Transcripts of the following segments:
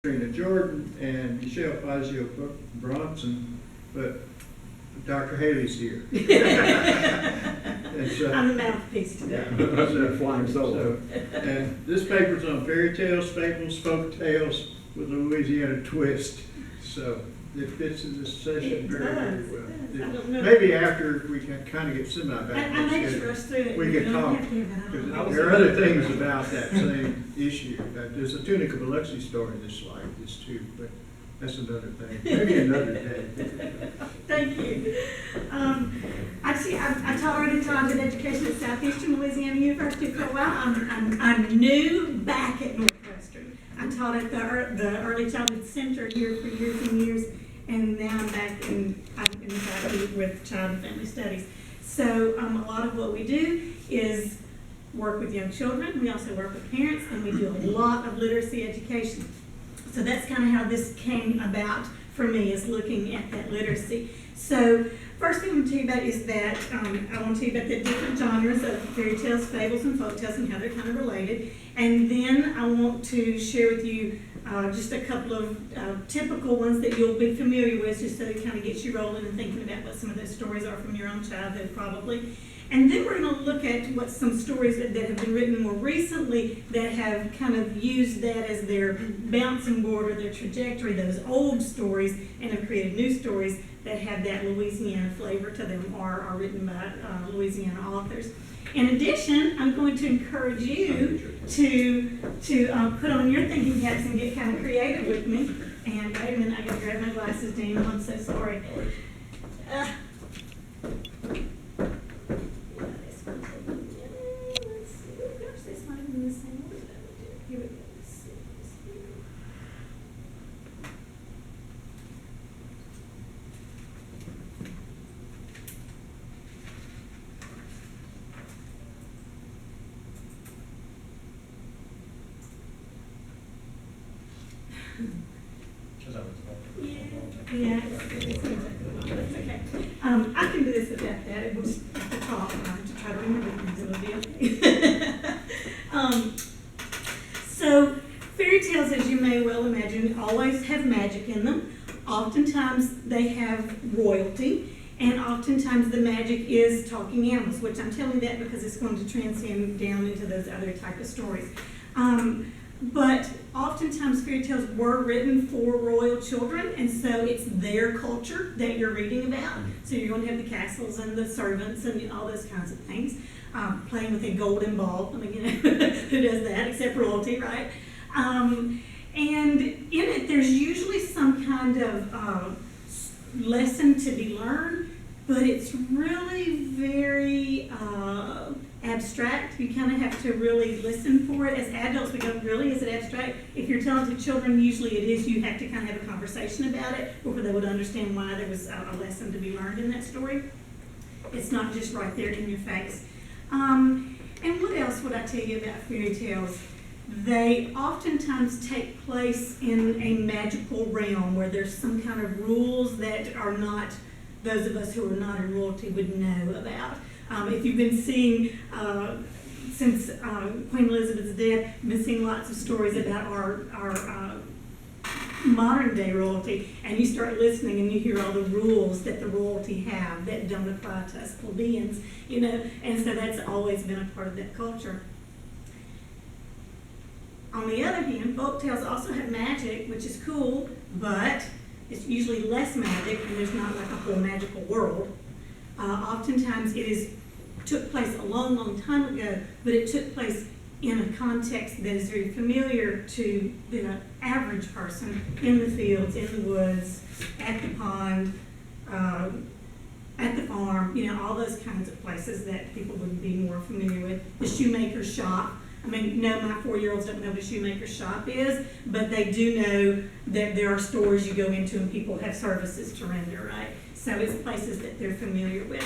Katrina Jordan and Michelle Fazio-Brunson, but Dr. Hailey's here. And so, I'm the mouthpiece today. Flying solo. And this paper's on fairy tales, fables, folk tales with a Louisiana twist. So it fits in this session very, very well. I don't know. Maybe after we can kind of get semi-back I on may just schedule, rush through it. we You could don't talk. have to hear that. I don't know. Because there are other things about that same issue. There's a Tunica Biloxi story in this slide, this too, but that's another thing. Maybe another day. Thank you. I taught in education at Southeastern Louisiana University for a while. I'm new back at Northwestern. I taught at the Early Childhood Center here for years and years, and now I'm back in the faculty with Child and Family Studies. So a lot of what we do is work with young children. We also work with parents, and we do a lot of literacy education. So that's kind of how this came about for me, is looking at that literacy. So first thing I want to tell you about is that I want to tell you about the different genres of fairy tales, fables, and folk tales and how they're kind of related. And then I want to share with you just a couple of typical ones that you'll be familiar with, just so it kind of gets you rolling and thinking about what some of those stories are from your own childhood probably. And then we're going to look at what some stories that have been written more recently that have kind of used that as their bouncing board or their trajectory, those old stories, and have created new stories that have that Louisiana flavor to them or are written by Louisiana authors. In addition, I'm going to encourage you to put on your thinking caps and get kind of creative with me. And wait a minute, I got to grab my glasses, Daniel. I'm so sorry. Yeah, that's okay. I can do this without that. It will just have to talk to try to remember things. It'll be okay. So fairy tales, as you may well imagine, always have magic in them. Oftentimes they have royalty, and oftentimes the magic is talking animals, which I'm telling you that because it's going to transcend down into those other type of stories. But oftentimes fairy tales were written for royal children, and so it's their culture that you're reading about. So you're going to have the castles and the servants and all those kinds of things. Playing with a golden ball. I mean, who does that except royalty, right? And in it, there's usually some kind of lesson to be learned, but it's really very abstract. You kind of have to really listen for it. As adults, we go, really, is it abstract? If you're telling to children, usually it is. You have to kind of have a conversation about it before they would understand why there was a lesson to be learned in that story. It's not just right there in your face. And what else would I tell you about fairy tales? They oftentimes take place in a magical realm where there's some kind of rules that are not, those of us who are not in royalty would know about. If you've been seeing, since Queen Elizabeth's death, you've been seeing lots of stories about our modern day royalty, and you start listening and you hear all the rules that the royalty have that don't apply to us plebeians, you know, and so that's always been a part of that culture. On the other hand, folk tales also have magic, which is cool, but it's usually less magic, and there's not like a whole magical world. Oftentimes it took place a long, long time ago, but it took place in a context that is very familiar to the average person in the fields, in the woods, at the pond, at the farm, you know, all those kinds of places that people would be more familiar with. The shoemaker's shop. I mean, no, my 4-year-olds don't know what a shoemaker's shop is, but they do know that there are stores you go into and people have services to render, right? So it's places that they're familiar with.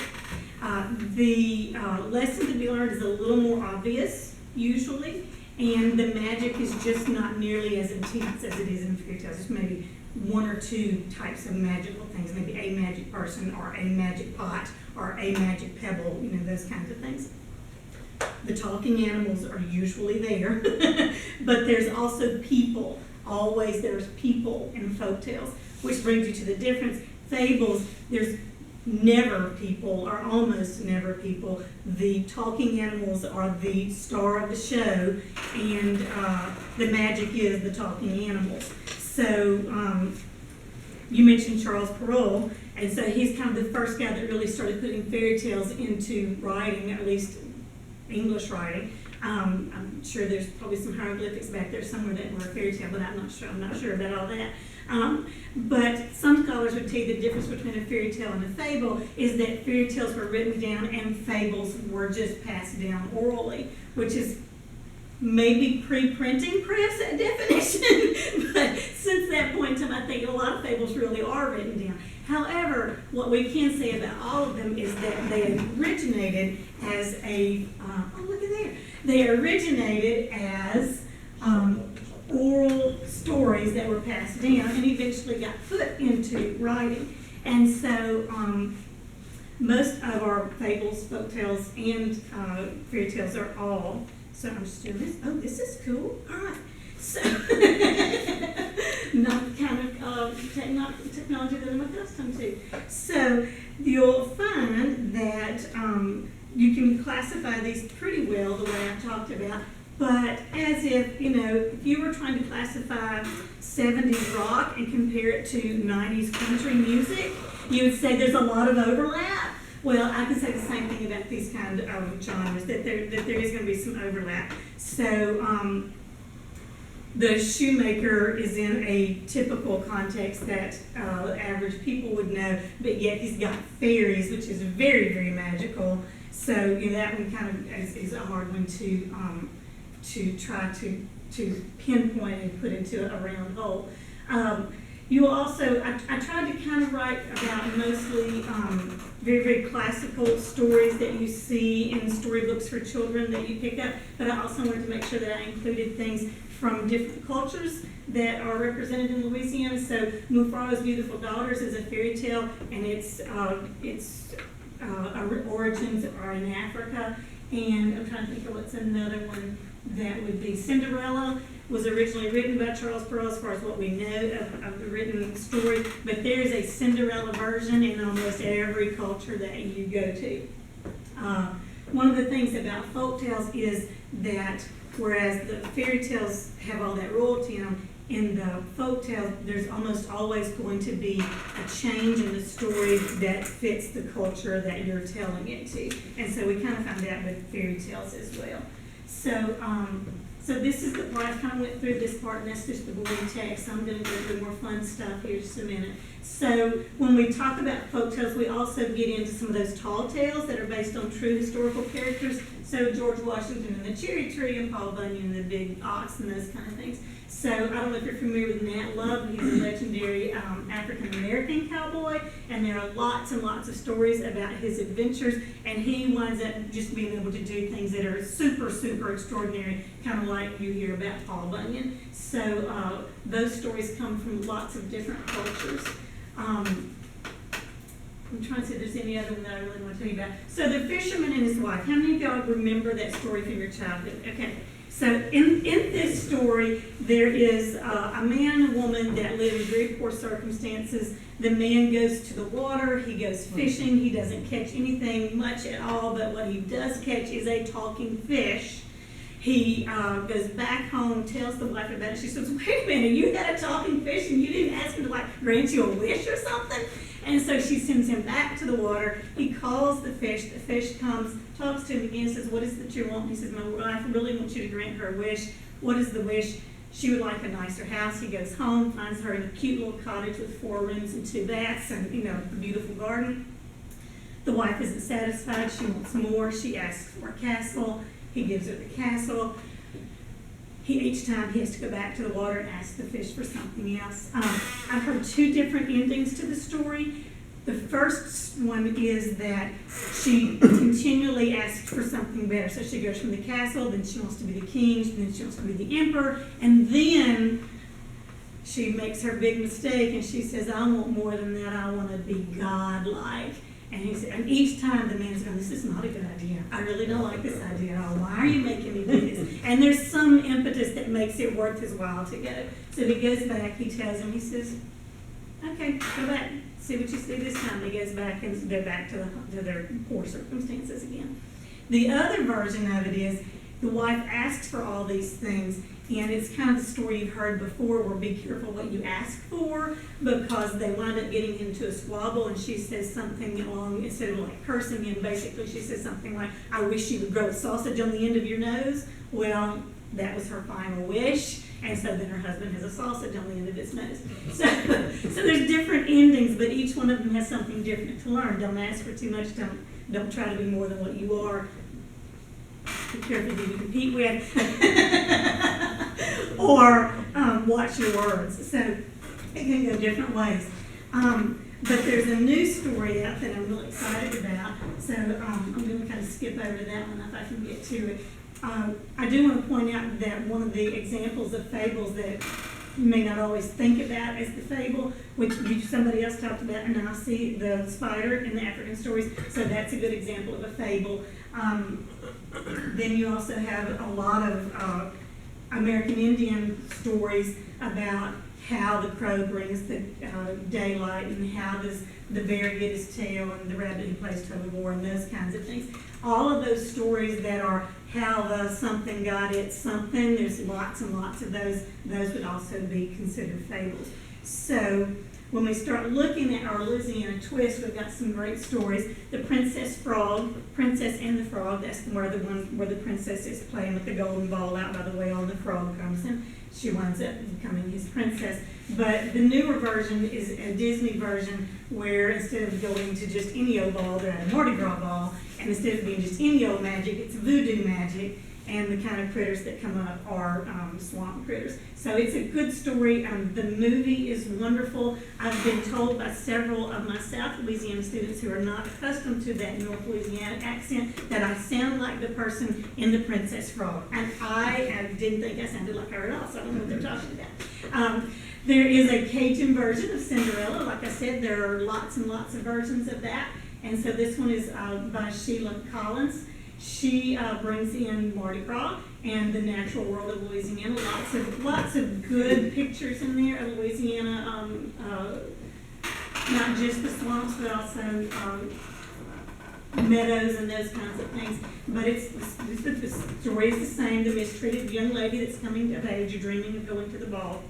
The lesson to be learned is a little more obvious, usually, and the magic is just not nearly as intense as it is in fairy tales. There's maybe 1 or 2 types of magical things, maybe a magic person or a magic pot or a magic pebble, you know, those kinds of things. The talking animals are usually there, but there's also people always there's people in folk tales, which brings you to the difference. Fables, there's never people, or almost never people. The talking animals are the star of the show, and the magic is the talking animals. So you mentioned Charles Perrault, and so he's kind of the first guy that really started putting fairy tales into writing, at least English writing. I'm sure there's probably some hieroglyphics back there somewhere that were a fairy tale, but I'm not sure about all that. But some scholars would tell you the difference between a fairy tale and a fable is that fairy tales were written down and fables were just passed down orally, which is maybe pre-printing press definition, but since that point in time, I think a lot of fables really are written down. However, what we can say about all of them is that they originated as a, oh look at there, they originated as oral stories that were passed down and eventually got put into writing. And so most of our fables, folktales, and fairy tales are all, so I'm just doing this. Oh, this is cool. All right. So, not the kind of technology that I'm accustomed to. So, you'll find that you can classify these pretty well the way I've talked about, but as if, if you were trying to classify 70s rock and compare it to 90s country music, you would say there's a lot of overlap. Well, I can say the same thing about these kind of genres, that there is going to be some overlap. So, the shoemaker is in a typical context that average people would know, but yet he's got fairies, which is very, very magical. So that one kind of is a hard one to try to pinpoint and put into a round hole. You also, I tried to kind of write about mostly very, very classical stories that you see in storybooks for children that you pick up, but I also wanted to make sure that I included things from different cultures that are represented in Louisiana. So Mufaro's Beautiful Daughters is a fairy tale, and its origins are in Africa. And I'm trying to think of what's another one that would be. Cinderella was originally written by Charles Perrault, as far as what we know of the written story, but there is a Cinderella version in almost every culture that you go to. One of the things about folk tales is that whereas the fairy tales have all that royalty in them, in the folk tale, there's almost always going to be a change in the story that fits the culture that you're telling it to. And so we kind of found that with fairy tales as well. So this is the part, I kind of went through this part, and that's just the boring text. So I'm going to go through more fun stuff here in just a minute. So when we talk about folk tales, we also get into some of those tall tales that are based on true historical characters. So George Washington and the cherry tree, and Paul Bunyan and the big ox, and those kind of things. So I don't know if you're familiar with Nat Love. He's a legendary African-American cowboy, and there are lots and lots of stories about his adventures, and he winds up just being able to do things that are super, super extraordinary, kind of like you hear about Paul Bunyan. So those stories come from lots of different cultures. I'm trying to see if there's any other one that I really want to tell you about. So the fisherman and his wife. How many of y'all remember that story from your childhood? Okay. So in this story, there is a man and a woman that live in very poor circumstances. The man goes to the water. He goes fishing. He doesn't catch anything much at all, but what he does catch is a talking fish. He goes back home, tells the wife about it. She says, wait a minute, you had a talking fish and you didn't ask him to grant you a wish or something? And so she sends him back to the water. He calls the fish. The fish comes, talks to him again, says, what is it that you want? He says, my wife really wants you to grant her a wish. What is the wish? She would like a nicer house. He goes home, finds her in a cute little cottage with 4 rooms and 2 baths and, a beautiful garden. The wife isn't satisfied. She wants more. She asks for a castle. He gives her the castle. Each time he has to go back to the water and ask the fish for something else. I've heard 2 different endings to the story. The first one is that she continually asks for something better. So she goes from the castle, then she wants to be the king, then she wants to be the emperor, and then she makes her big mistake and she says, I want more than that. I want to be godlike. And each time the man's going, this is not a good idea. I really don't like this idea at all. Why are you making me do this? And there's some impetus that makes it worth his while to go. So he goes back, he tells him, he says, okay, go back, see what you see this time. He goes back and they're back to their poor circumstances again. The other version of it is the wife asks for all these things, and it's kind of the story you've heard before where be careful what you ask for, because they wind up getting into a squabble, and she says something along, instead of like cursing him, basically she says something like, I wish you would grow a sausage on the end of your nose. Well, that was her final wish, and so then her husband has a sausage on the end of his nose. So there's different endings, but each one of them has something different to learn. Don't ask for too much, don't try to be more than what you are. Be careful who you compete with, or watch your words. So it can go different ways. But there's a new story out that I'm really excited about. So I'm going to kind of skip over that one if I can get to it. I do want to point out that one of the examples of fables that you may not always think about as the fable, which somebody else talked about, and I see the spider in the African stories, so that's a good example of a fable. Then you also have a lot of American Indian stories about how the crow brings the daylight, and how does the bear get his tail, and the rabbit who plays tug of war, and those kinds of things. All of those stories that are how the something got its something, there's lots and lots of those. Those would also be considered fables. So when we start looking at our Louisiana twist, we've got some great stories. The Princess and the Frog, that's where the princess is playing with the golden ball out by the way on the frog comes in. She winds up becoming his princess. But the newer version is a Disney version where instead of going to just any old ball, they're at a Mardi Gras ball, and instead of being just any old magic, it's voodoo magic, and the kind of critters that come up are swamp critters. So it's a good story. The movie is wonderful. I've been told by several of my South Louisiana students who are not accustomed to that North Louisiana accent that I sound like the person in The Princess Frog. And I didn't think I sounded like her at all, so I don't know what they're talking about. There is a Cajun version of Cinderella. Like I said, there are lots and lots of versions of that. And so this one is by Sheila Collins. She brings in Mardi Gras and the natural world of Louisiana. Lots of good pictures in there of Louisiana, not just the swamps, but also meadows and those kinds of things. But the story is the same. The mistreated young lady that's coming of age, dreaming of going to the ball.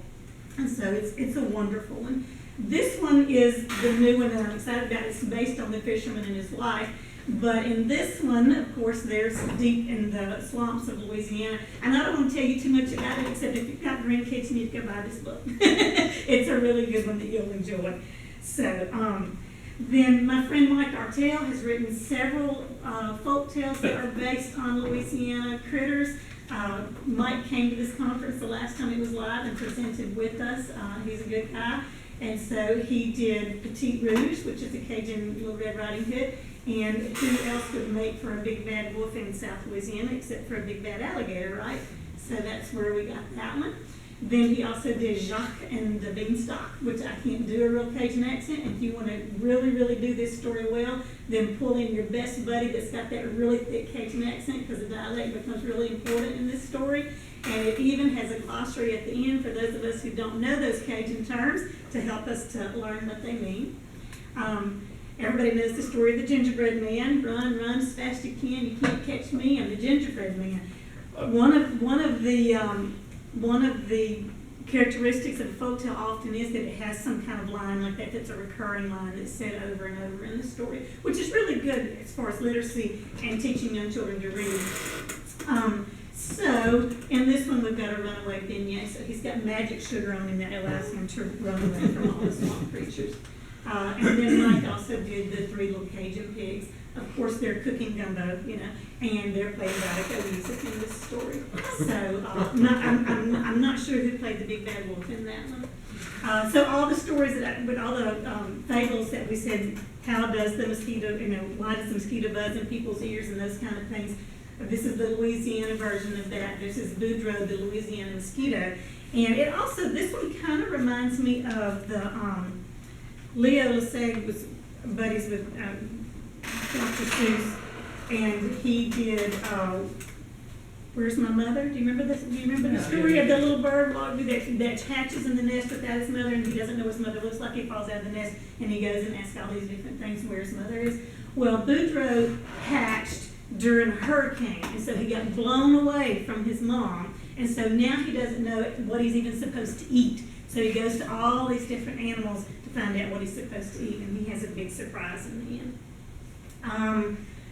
And so it's a wonderful one. This one is the new one that I'm excited about. It's based on the fisherman and his wife. But in this one, of course, there's deep in the swamps of Louisiana. And I don't want to tell you too much about it, except if you've got grandkids, you need to go buy this book. It's a really good one that you'll enjoy. So then my friend Mike Artell has written several folk tales that are based on Louisiana critters. Mike came to this conference the last time it was live and presented with us. He's a good guy. And so he did Petite Rouge, which is a Cajun Little Red Riding Hood. And who else would make for a big bad wolf in South Louisiana except for a big bad alligator, right? So that's where we got that one. Then he also did Jacques and the Beanstalk, which I can't do a real Cajun accent. If you want to really, really do this story well, then pull in your best buddy that's got that really thick Cajun accent, because the dialect becomes really important in this story. And it even has a glossary at the end for those of us who don't know those Cajun terms to help us to learn what they mean. Everybody knows the story of the gingerbread man. Run, run as fast as you can. You can't catch me. I'm the gingerbread man. One of the characteristics of a folktale often is that it has some kind of line like that that's a recurring line that's said over and over in the story, which is really good as far as literacy and teaching young children to read. So in this one we've got a runaway vignette. So he's got magic sugar on him that allows him to run away from all the swamp creatures. And then Mike also did the three little Cajun pigs. Of course, they're cooking gumbo, and they're playing Zydeco music in this story. So I'm not sure who played the big bad wolf in that one. So all the stories with all the fables that we said, how does the mosquito, why does the mosquito buzz in people's ears and those kind of things. This is the Louisiana version of that. This is Boudreaux, the Louisiana mosquito. And it also, this one kind of reminds me of the Leo Lesage was buddies with Dr. Seuss, and he did, Where's My Mother? Do you remember this? Do you remember the story of the little bird that hatches in the nest without his mother, and he doesn't know what his mother looks like? He falls out of the nest, and he goes and asks all these different things where his mother is. Well, Boudreaux hatched during a hurricane, and so he got blown away from his mom, and so now he doesn't know what he's even supposed to eat. So he goes to all these different animals to find out what he's supposed to eat, and he has a big surprise in the end.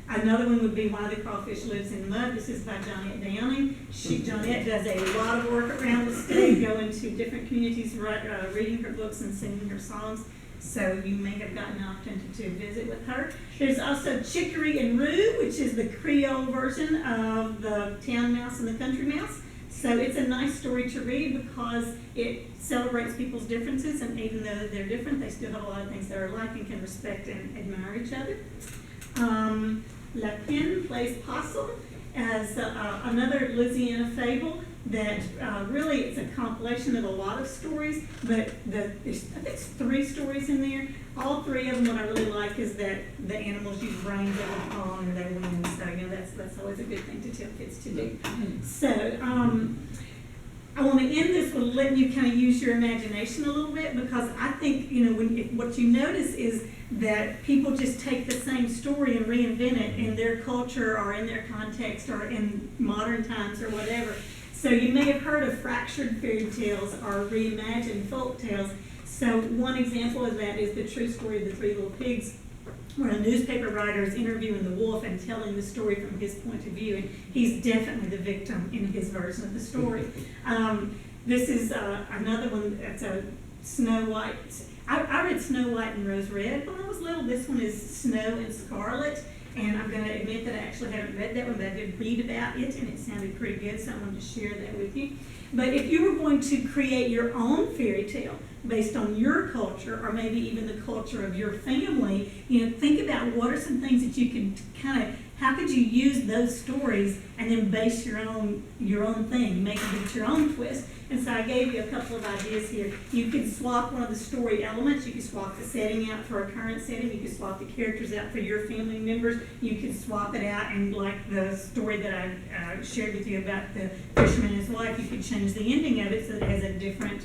Another one would be Why the Crawfish Lives in Mud. This is by Johnette Downing. Johnette does a lot of work around the state, going to different communities, reading her books and singing her songs. So you may have gotten an opportunity to visit with her. There's also Chicory and Roo, which is the Creole version of the town mouse and the country mouse. So it's a nice story to read because it celebrates people's differences, and even though they're different, they still have a lot of things that are alike and can respect and admire each other. La Pen Plays Possum as another Louisiana fable that really it's a compilation of a lot of stories, but there's I think 3 stories in there. All 3 of them, what I really like is that the animals use brains that will fall on their wings, so that's always a good thing to tell kids to do. So I want to end this with letting you kind of use your imagination a little bit, because I think, what you notice is that people just take the same story and reinvent it in their culture or in their context or in modern times or whatever. So you may have heard of fractured fairy tales or reimagined folk tales. So one example of that is the true story of the 3 little pigs, where a newspaper writer is interviewing the wolf and telling the story from his point of view, and he's definitely the victim in his version of the story. This is another one that's a Snow White. I read Snow White and Rose Red when I was little. This one is Snow and Scarlet, and I'm going to admit that I actually haven't read that one, but I did read about it, and it sounded pretty good, so I wanted to share that with you. But if you were going to create your own fairy tale based on your culture, or maybe even the culture of your family, think about what are some things that you could how could you use those stories and then base your own thing, make it your own twist. And so I gave you a couple of ideas here. You could swap one of the story elements. You could swap the setting out for a current setting. You could swap the characters out for your family members. You could swap it out, and like the story that I shared with you about the fisherman and his wife, you could change the ending of it so that it has a different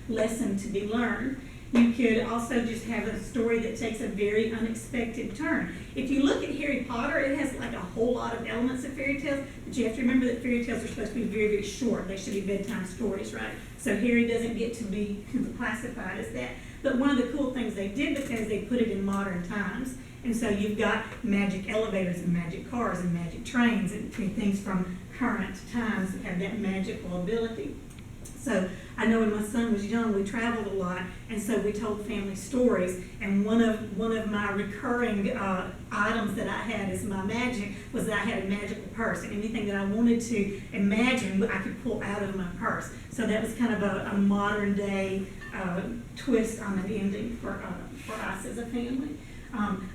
lesson to be learned. You could also just have a story that takes a very unexpected turn. If you look at Harry Potter, it has like a whole lot of elements of fairy tales, but you have to remember that fairy tales are supposed to be very, very short. They should be bedtime stories, right? So Harry doesn't get to be classified as that. But one of the cool things they did, because they put it in modern times, and so you've got magic elevators and magic cars and magic trains and things from current times that have that magical ability. So I know when my son was young, we traveled a lot, and so we told family stories. And one of my recurring items that I had as my magic was that I had a magical purse, and anything that I wanted to imagine, I could pull out of my purse. So that was kind of a modern day twist on an ending for us as a family.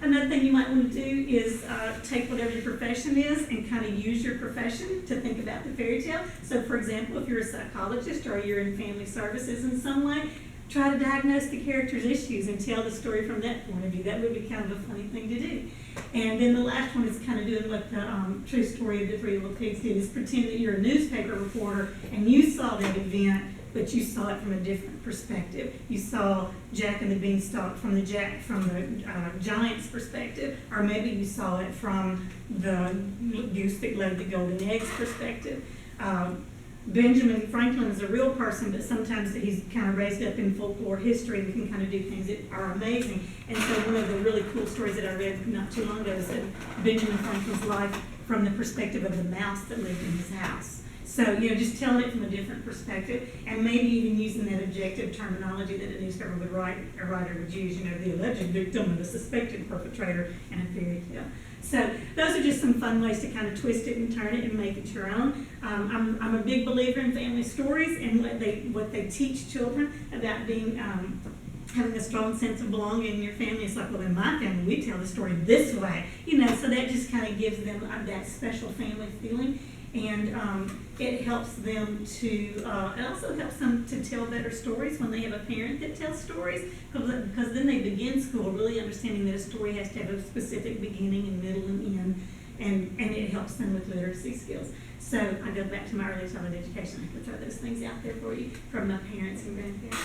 Another thing you might want to do is take whatever your profession is and kind of use your profession to think about the fairy tale. So for example, if you're a psychologist or you're in family services in some way, try to diagnose the character's issues and tell the story from that point of view. That would be kind of a funny thing to do. And then the last one is kind of doing what the true story of the 3 little pigs did, is pretend that you're a newspaper reporter and you saw that event, but you saw it from a different perspective. You saw Jack and the Beanstalk from the giant's perspective, or maybe you saw it from the goose that laid the golden eggs perspective. Benjamin Franklin is a real person, but sometimes he's kind of raised up in folklore history and can kind of do things that are amazing. And so one of the really cool stories that I read not too long ago is that Benjamin Franklin's life from the perspective of the mouse that lived in his house. So, just telling it from a different perspective, and maybe even using that objective terminology that a newspaper would write, a writer would use, the alleged victim and the suspected perpetrator in a fairy tale. So those are just some fun ways to kind of twist it and turn it and make it your own. I'm a big believer in family stories and what they teach children about being having a strong sense of belonging in your family. It's like, well, in my family, we tell the story this way, so that just kind of gives them that special family feeling. And it helps them to, it also helps them to tell better stories when they have a parent that tells stories, because then they begin school really understanding that a story has to have a specific beginning and middle and end, and it helps them with literacy skills. So I go back to my early childhood education. I can throw those things out there for you from my parents and grandparents.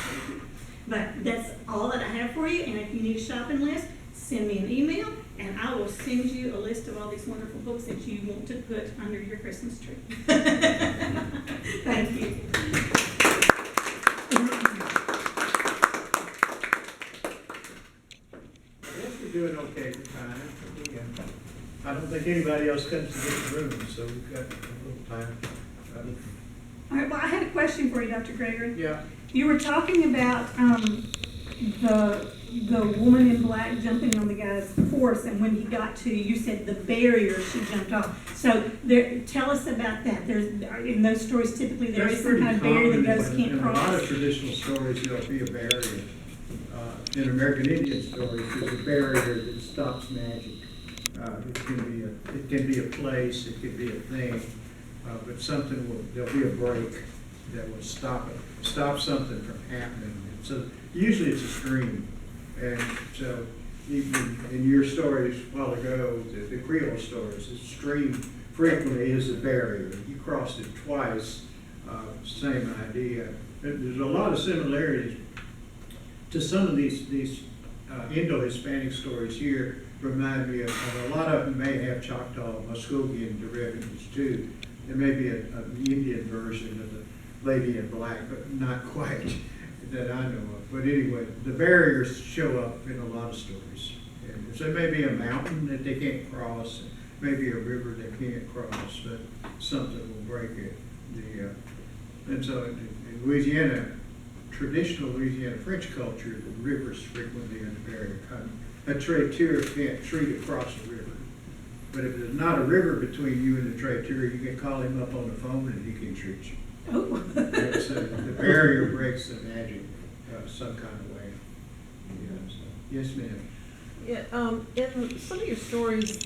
But that's all that I have for you, and if you need a shopping list, send me an email, and I will send you a list of all these wonderful books that you want to put under your Christmas tree. Thank you. I guess we're doing okay for time. I don't think anybody else comes to this room, so we've got a little time. All right, well, I had a question for you, Dr. Gregory. Yeah. You were talking about the woman in black jumping on the guy's horse, and when he got to you, said the barrier she jumped off. So tell us about that. There's in those stories typically there is some kind of barrier that ghosts can't cross. In a lot of traditional stories, there'll be a barrier. In American Indian stories, there's a barrier that stops magic. It can be a place, it can be a thing, but there'll be a break that will stop something from happening. And so usually it's a stream, and so even in your stories a while ago, the Creole stories, the stream frequently is a barrier. You crossed it twice, same idea. There's a lot of similarities to some of these Indo-Hispanic stories here. Remind me of a lot of them may have Choctaw, Muskogean derivatives too. There may be an Indian version of the Lady in Black, but not quite that I know of. But anyway, the barriers show up in a lot of stories. And so it may be a mountain that they can't cross, maybe a river they can't cross, but something will break it. And so in Louisiana, traditional Louisiana French culture, the rivers frequently are the barrier. A traiteur can't treat across a river. But if there's not a river between you and the traiteur, you can call him up on the phone and he can treat you. Oh. The barrier breaks the magic some kind of way. Yeah, so. Yes, ma'am. Yeah, in some of your stories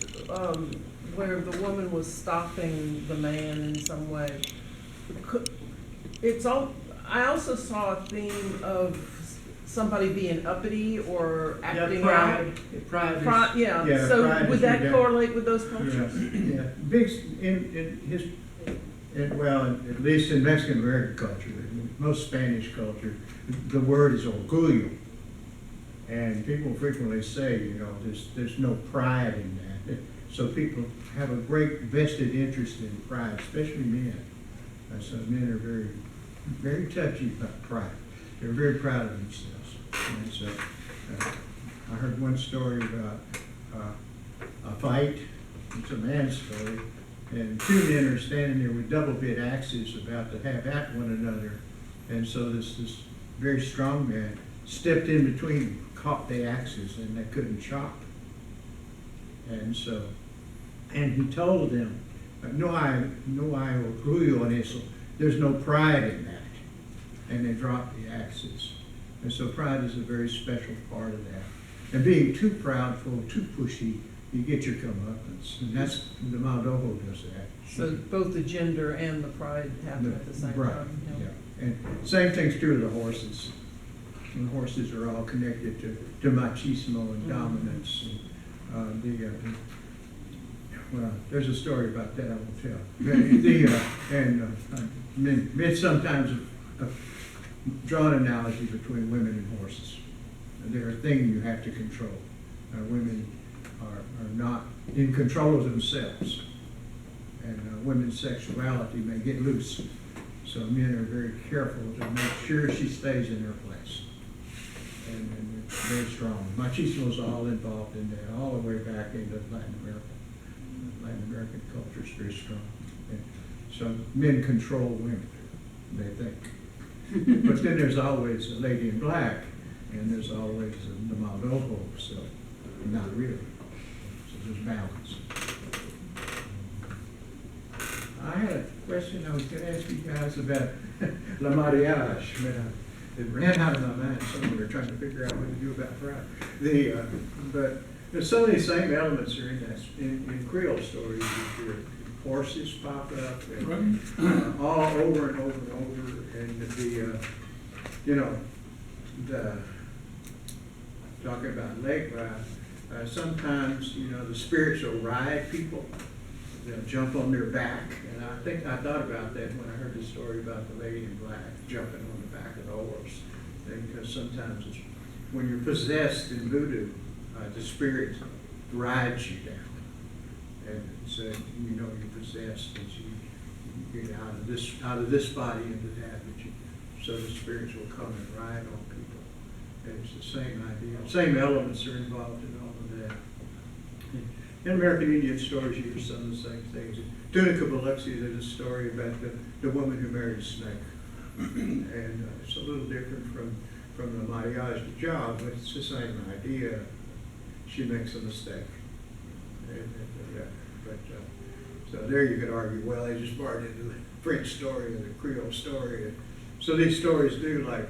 where the woman was stopping the man in some way, I also saw a theme of somebody being uppity or acting out. Pride. Yeah. So pride would that correlate with those cultures? Yeah. Big at least in Mexican American culture, most Spanish culture, the word is orgullo, and people frequently say, there's no pride in that. So people have a great vested interest in pride, especially men. So men are very, very touchy about pride. They're very proud of themselves. And so I heard one story about a fight. It's a man's story. And two men are standing there with double bit axes about to have at one another. And so this very strong man stepped in between them, caught the axes, and they couldn't chop. And he told them, no hay orgullo en eso. There's no pride in that. And they dropped the axes. And so pride is a very special part of that. And being too proudful, too pushy, you get your comeuppance. And that's, the Maldojo does that. So both the gender and the pride happen at the same right, time. Yeah. And same thing's true of the horses. And the horses are all connected to machismo and dominance. And, well, there's a story about that I won't tell. Men sometimes draw an analogy between women and horses. They're a thing you have to control. Women are not in control of themselves, and women's sexuality may get loose. So men are very careful to make sure she stays in her place. And it's very strong. Machismo is all involved in that, all the way back into Latin America. Latin American culture is very strong. And so men control women, they think. But then there's always a lady in black, and there's always the Maldojo, so not really. So there's balance. I had a question I was going to ask you guys about La Mariage. It ran out of my mind somewhere trying to figure out what to do about pride. But there's some of these same elements are in Creole stories. horses pop up, and, all over and over and over, and you know, talking about leg ride, sometimes, you know, the spirits will ride people, they'll jump on their back, and I think I thought about that when I heard the story about the lady in black jumping on the back of the horse, because sometimes when you're possessed in voodoo, the spirit rides you down. And so you know you're possessed as you get out of this body into that, so the spirits will come and ride on people. And it's the same idea. Same elements are involved in all of that. In American Indian stories, you hear some of the same things. In Tunica Biloxi, there's a story about the woman who married a snake. And it's a little different from the mariage Djabe, but it's the same idea. She makes a mistake. So there you could argue, well, they just brought into the French story or the Creole story. So these stories do, like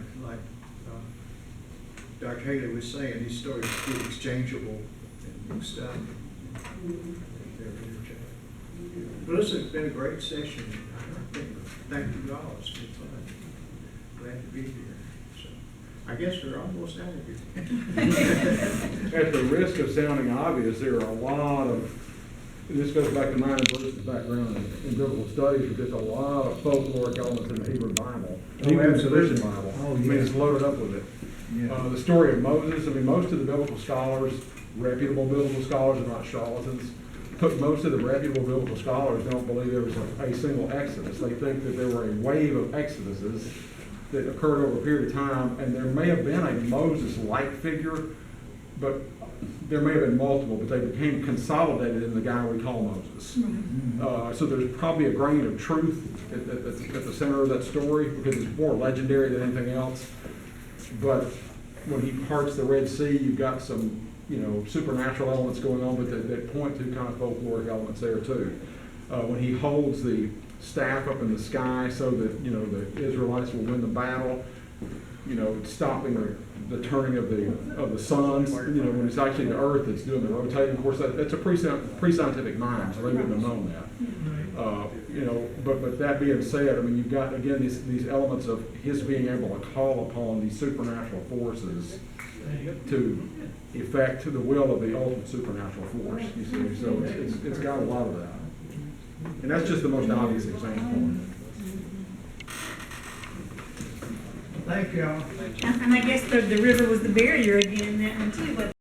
Dr. Hailey was saying, these stories get exchangeable and mixed up. But it's been a great session. Thank you all. It's been fun. Glad to be here. So I guess we're almost out of here. At the risk of sounding obvious, there are a lot of, this goes back to mine and Bruce's background in biblical studies, but there's a lot of folkloric elements in the Hebrew Bible. Oh, Even the absolutely. tradition Bible. Oh, I mean, yeah. it's loaded up with it. Yeah. The story of Moses, I mean, most of the biblical scholars, reputable biblical scholars are not charlatans. Most of the reputable biblical scholars don't believe there was a single Exodus. They think that there were a wave of Exoduses that occurred over a period of time, and there may have been a Moses-like figure, but there may have been multiple, but they became consolidated in the guy we call Moses. So there's probably a grain of truth at the center of that story, because it's more legendary than anything else. But when he parts the Red Sea, you've got some, you know, supernatural elements going on, but that point to kind of folkloric elements there too. When he holds the staff up in the sky so that, you know, the Israelites will win the battle, you know, stopping the turning of the sun, you know, when it's actually the earth that's doing the rotating. Of course, that's a pre-scientific mind, so they wouldn't have known that. You know, but that being said, I mean, you've got, again, these elements of his being able to call upon these supernatural forces to effect the will of the ultimate supernatural force, you see. So it's got a lot of that. And that's just the most obvious example. Thank y'all. And I guess the river was the barrier again in that one too, but